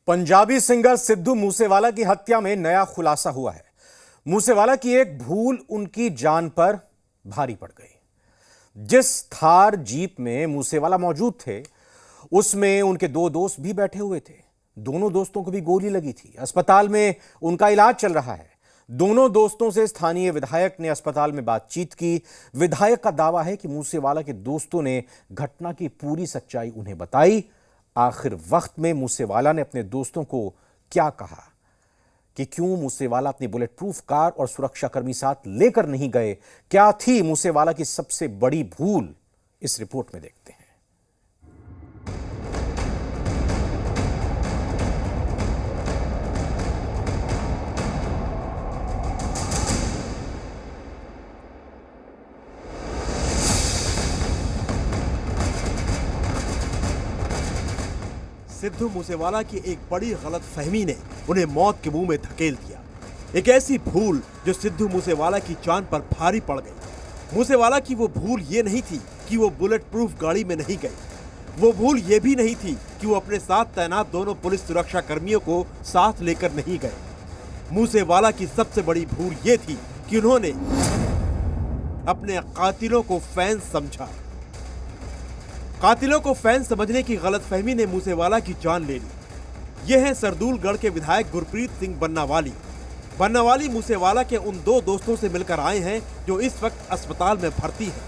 Punjabi singer Sidhu Moosewala की हत्या में नया खुलासा हुआ है। मूसेवाला की एक भूल उनकी जान पर भारी पड़ गई। जिस थार जीप में मूसेवाला मौजूद थे, उसमें उनके दो दोस्त भी बैठे हुए थे। दोनों दोस्तों को भी गोली लगी थी। अस्पताल में उनका इलाज चल रहा है। दोनों दोस्तों से स्थानीय विधायक ने अस्पताल में बातचीत की। विधायक का दावा है कि मूसेवाला के दोस्तों ने घटना की पूरी सच्चाई उन्हें बताई। आखिर वक्त में मूसेवाला ने अपने दोस्तों को क्या कहा, कि क्यों मूसेवाला अपनी बुलेट प्रूफ कार और सुरक्षाकर्मी साथ लेकर नहीं गए, क्या थी मूसेवाला की सबसे बड़ी भूल, इस रिपोर्ट में देखते हैं। सिद्धू मूसेवाला की एक बड़ी गलतफहमी ने उन्हें मौत के मुंह में धकेल दिया। एक ऐसी भूल जो सिद्धू मूसेवाला की जान पर भारी पड़ गई। मूसेवाला की वो भूल ये नहीं थी कि वो बुलेट प्रूफ गाड़ी में नहीं गए। वो भूल ये भी नहीं थी कि वो अपने साथ तैनात दोनों पुलिस सुरक्षा कर्मियों को साथ लेकर नहीं गए। मूसेवाला की सबसे बड़ी भूल ये थी कि उन्होंने अपने कातिलों को फैंस समझा। कातिलों को फैंस समझने की गलतफहमी ने मूसेवाला की जान ले ली। ये हैं सरदूलगढ़ के विधायक गुरप्रीत सिंह बन्नावाली। बन्नावाली मूसेवाला के उन दो दोस्तों से मिलकर आए हैं जो इस वक्त अस्पताल में भर्ती हैं।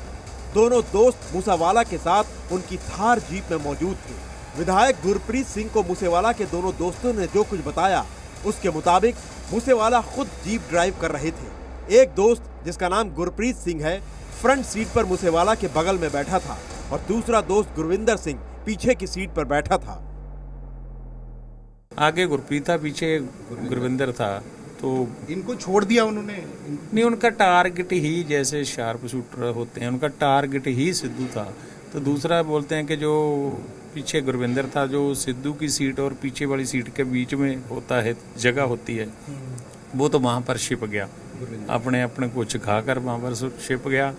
दोनों दोस्त मूसेवाला के साथ उनकी थार जीप में मौजूद थे। विधायक गुरप्रीत सिंह को मूसेवाला के दोनों दोस्तों ने जो कुछ बताया, उसके मुताबिक मूसेवाला खुद जीप ड्राइव कर रहे थे। एक दोस्त, जिसका नाम गुरप्रीत सिंह है, फ्रंट सीट पर मूसेवाला के बगल में बैठा था और दूसरा दोस्त गुरविंदर सिंह पीछे की सीट पर बैठा था। आगे गुरप्रीत था, पीछे गुरविंदर था। तो इनको छोड़ दिया उन्होंने? नहीं, उनका टारगेट ही, जैसे शार्प शूटर होते हैं, उनका टारगेट ही सिद्धू था। तो दूसरा बोलते हैं कि जो पीछे गुरविंदर था, जो सिद्धू की सीट और पीछे वाली सीट के बीच में होता है, जगह होती है, वो तो वहां पर छिप गया, अपने अपने को छिपा कर वहां पर छिप गया।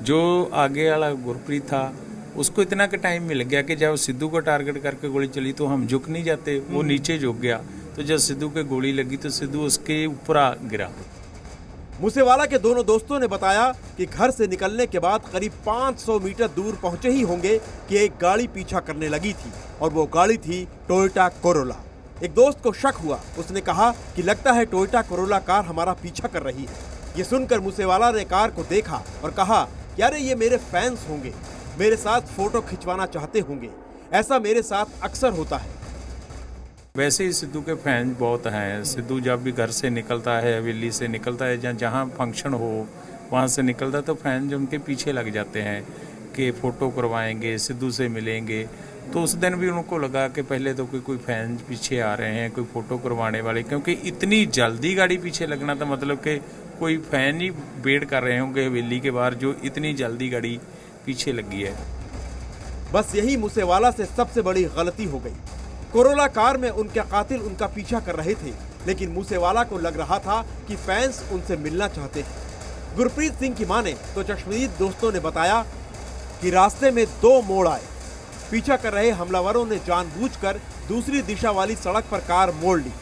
जो आगे वाला गुरप्रीत था, उसको इतना का टाइम मिल गया कि जब सिद्धू को टारगेट करके गोली चली तो हम झुक नहीं जाते, वो नीचे झुक गया। तो जब सिद्धू के गोली लगी तो सिद्धू उसके ऊपर आ गिरा। मूसेवाला के दोनों दोस्तों ने बताया कि घर से निकलने के बाद करीब 500 मीटर दूर पहुंचे ही होंगे कि एक गाड़ी पीछा करने लगी थी और वो गाड़ी थी टोयोटा कोरोला। एक दोस्त को शक हुआ। उसने कहा कि लगता है टोयोटा कोरोला कार हमारा पीछा कर रही है। ये सुनकर मूसेवाला ने कार को देखा और कहा, यार ये मेरे फैंस होंगे, मेरे साथ फोटो खिंचवाना चाहते होंगे, ऐसा मेरे साथ अक्सर होता है। वैसे ही सिद्धू के फैन बहुत हैं। सिद्धू जब भी घर से निकलता है, हवेली से निकलता है, जहाँ फंक्शन हो वहाँ से निकलता है, तो फैन जो उनके पीछे लग जाते हैं कि फ़ोटो करवाएंगे, सिद्धू से मिलेंगे। तो उस दिन भी उनको लगा कि पहले तो कोई फैन पीछे आ रहे हैं, कोई फ़ोटो करवाने वाले, क्योंकि इतनी जल्दी गाड़ी पीछे लगना था, मतलब कि कोई फैन ही वेट कर रहे होंगे हवेली के बाहर, जो इतनी जल्दी गाड़ी पीछे लगी है। बस यही मूसेवाला से सबसे बड़ी गलती हो गई। कोरोला कार में उनके कातिल उनका पीछा कर रहे थे, लेकिन मूसेवाला को लग रहा था कि फैंस उनसे मिलना चाहते हैं। गुरप्रीत सिंह की माने तो चश्मदीद दोस्तों ने बताया कि रास्ते में दो मोड़ आए। पीछा कर रहे हमलावरों ने जानबूझकर दूसरी दिशा वाली सड़क पर कार मोड़ ली।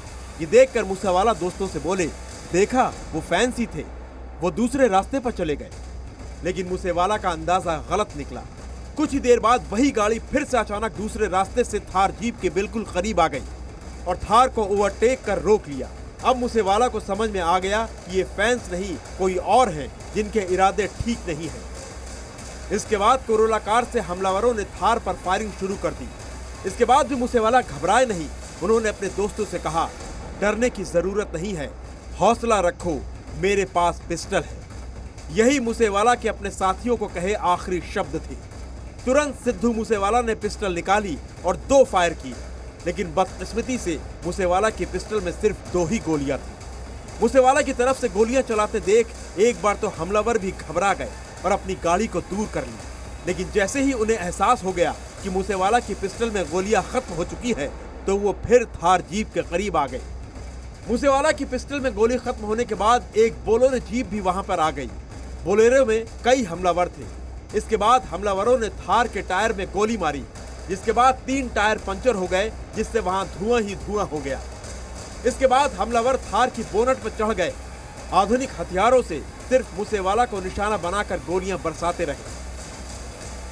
ये देखकर मूसेवाला दोस्तों से बोले, देखा वो फैंस ही थे, वो दूसरे रास्ते पर चले गए। लेकिन मूसेवाला का अंदाजा गलत निकला। कुछ ही देर बाद वही गाड़ी फिर से अचानक दूसरे रास्ते से थार जीप के बिल्कुल करीब आ गई और थार को ओवरटेक कर रोक लिया। अब मूसेवाला को समझ में आ गया कि ये फैंस नहीं, कोई और हैं जिनके इरादे ठीक नहीं हैं। इसके बाद कोरोला कार से हमलावरों ने थार पर फायरिंग शुरू कर दी। इसके बाद भी मूसेवाला घबराए नहीं। उन्होंने अपने दोस्तों से कहा, डरने की जरूरत नहीं है, हौसला रखो, मेरे पास पिस्टल है। यही मूसेवाला के अपने साथियों को कहे आखिरी शब्द थे। तुरंत सिद्धू मूसेवाला ने पिस्टल निकाली और 2 फायर की, लेकिन बदकिस्मती से मूसेवाला की पिस्टल में सिर्फ 2 ही गोलियां थी। मूसेवाला की तरफ से गोलियां चलाते देख एक बार तो हमलावर भी घबरा गए और अपनी गाड़ी को दूर कर ली। लेकिन जैसे ही उन्हें एहसास हो गया कि मूसेवाला की पिस्टल में गोलियां खत्म हो चुकी है, तो वो फिर थार जीप के करीब आ गए। मूसेवाला की पिस्टल में गोली खत्म होने के बाद एक बोलेरो जीप भी वहां पर आ गई। बोलेरो में कई हमलावर थे। इसके बाद हमलावरों ने थार के टायर में गोली मारी जिसके बाद 3 टायर पंचर हो गए, जिससे वहां धुआं ही धुआं हो गया। इसके बाद हमलावर थार की बोनट पर चढ़ गए। आधुनिक हथियारों से सिर्फ मूसेवाला को निशाना बनाकर गोलियां बरसाते रहे।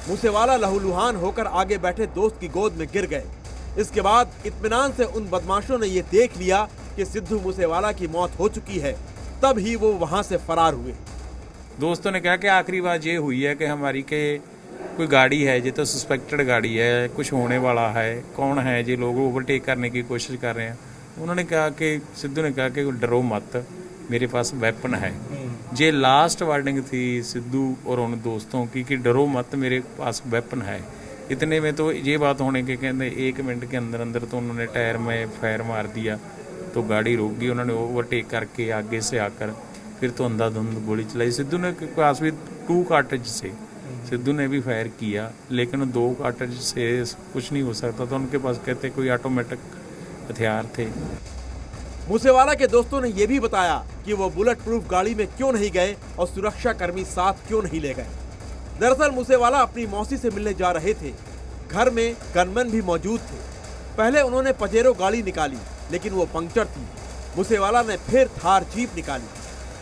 मूसेवाला लहूलुहान होकर आगे बैठे दोस्त की गोद में गिर गए। इसके बाद इत्मीनान से उन बदमाशों ने यह देख लिया कि सिद्धू मूसेवाला की मौत हो चुकी है, तब ही वो वहां से फरार हुए। दोस्तों ने कहा कि आखिरी बात ये हुई है कि हमारी के कोई गाड़ी है, ये तो सस्पेक्टेड गाड़ी है, कुछ होने वाला है, कौन है ये, लोग ओवरटेक करने की कोशिश कर रहे हैं। उन्होंने कहा कि सिद्धू ने कहा कि डरो मत, मेरे पास वेपन है। ये लास्ट वार्निंग थी सिद्धू और उन दोस्तों की कि डरो मत, मेरे पास वेपन है। इतने में तो ये बात होने के कहते 1 मिनट के अंदर अंदर तो उन्होंने टायर में फायर मार दिया, तो गाड़ी रुक गई। उन्होंने ओवरटेक करके आगे से आकर फिर तो अंधाधुंध गोली चलाई। सिद्धू ने पास भी 2 कार्ट्रिज से सिद्धू ने भी फायर किया, लेकिन 2 कार्ट्रिज से कुछ नहीं हो सकता था। उनके पास कहते कोई ऑटोमेटिक हथियार थे। मूसेवाला के दोस्तों ने यह भी बताया कि वो बुलेट प्रूफ गाड़ी में क्यों नहीं गए और सुरक्षा कर्मी साथ क्यों नहीं ले गए। दरअसल मूसेवाला अपनी मौसी से मिलने जा रहे थे। घर में गनमैन भी मौजूद थे। पहले उन्होंने पजेरो गाड़ी निकाली, लेकिन वो पंक्चर थी। मूसेवाला ने फिर थार जीप निकाली।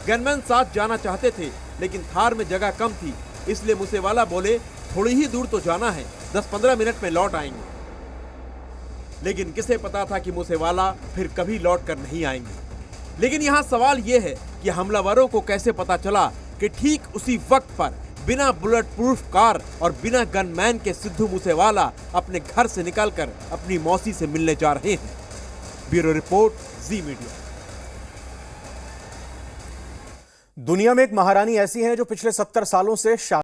गनमैन साथ जाना चाहते थे, लेकिन थार में जगह कम थी, इसलिए मूसेवाला बोले थोड़ी ही दूर तो जाना है, 10-15 मिनट में लौट आएंगे। लेकिन किसे पता था कि मूसेवाला फिर कभी लौट कर नहीं आएंगे। लेकिन यहाँ सवाल ये है कि हमलावरों को कैसे पता चला कि ठीक उसी वक्त पर बिना बुलेट प्रूफ कार और बिना गनमैन के सिद्धू मूसेवाला अपने घर से निकलकर अपनी मौसी से मिलने जा रहे हैं। ब्यूरो रिपोर्ट, जी मीडिया। दुनिया में एक महारानी ऐसी हैं जो पिछले 70 सालों से